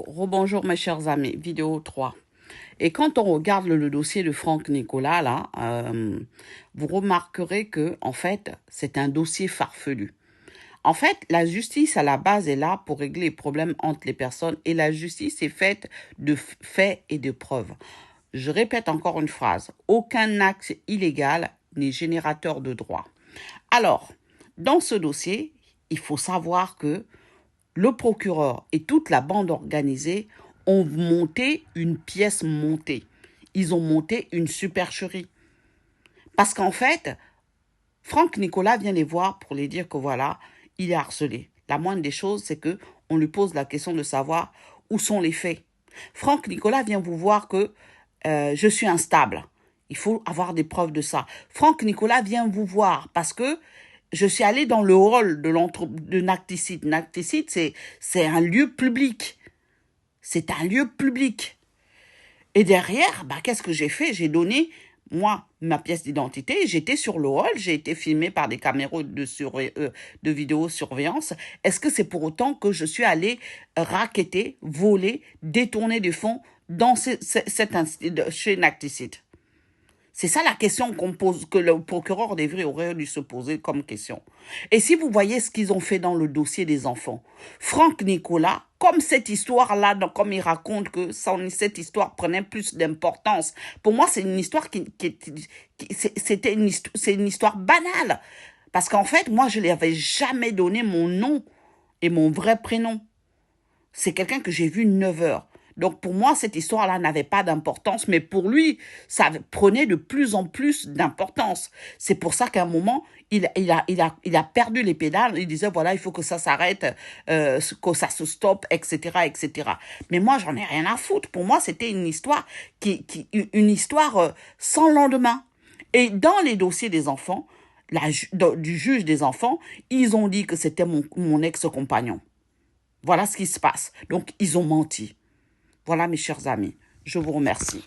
Rebonjour mes chers amis, vidéo 3. Et quand on regarde le dossier de Franck Nicolas, là, vous remarquerez que, en fait, c'est un dossier farfelu. En fait, la justice, à la base, est là pour régler les problèmes entre les personnes et la justice est faite de faits et de preuves. Je répète encore une phrase. Aucun acte illégal n'est générateur de droit. Alors, dans ce dossier, il faut savoir que le procureur et toute la bande organisée ont monté une pièce montée. Ils ont monté une supercherie. Parce qu'en fait, Franck Nicolas vient les voir pour les dire que voilà, il est harcelé. La moindre des choses, c'est que on lui pose la question de savoir où sont les faits. Franck Nicolas vient vous voir que je suis instable. Il faut avoir des preuves de ça. Franck Nicolas vient vous voir parce que je suis allée dans le hall de Nacticide. Nacticide, c'est un lieu public. C'est un lieu public. Et derrière, qu'est-ce que j'ai fait? J'ai donné, moi, ma pièce d'identité. J'étais sur le hall. J'ai été filmée par des caméras de vidéosurveillance. Est-ce que c'est pour autant que je suis allée racketter, voler, détourner des fonds dans chez Nacticide? C'est ça la question qu'on pose, que le procureur aurait dû se poser comme question. Et si vous voyez ce qu'ils ont fait dans le dossier des enfants, Franck Nicolas, comme cette histoire-là, comme il raconte que cette histoire prenait plus d'importance, pour moi, c'est une histoire c'est une histoire banale. Parce qu'en fait, moi, je ne lui avais jamais donné mon nom et mon vrai prénom. C'est quelqu'un que j'ai vu 9 heures. Donc, pour moi, cette histoire-là n'avait pas d'importance, mais pour lui, ça prenait de plus en plus d'importance. C'est pour ça qu'à un moment, il a perdu les pédales. Il disait, voilà, il faut que ça s'arrête, que ça se stoppe, etc., etc. Mais moi, j'en ai rien à foutre. Pour moi, c'était une histoire une histoire sans lendemain. Et dans les dossiers des enfants, du juge des enfants, ils ont dit que c'était mon ex-compagnon. Voilà ce qui se passe. Donc, ils ont menti. Voilà, mes chers amis. Je vous remercie.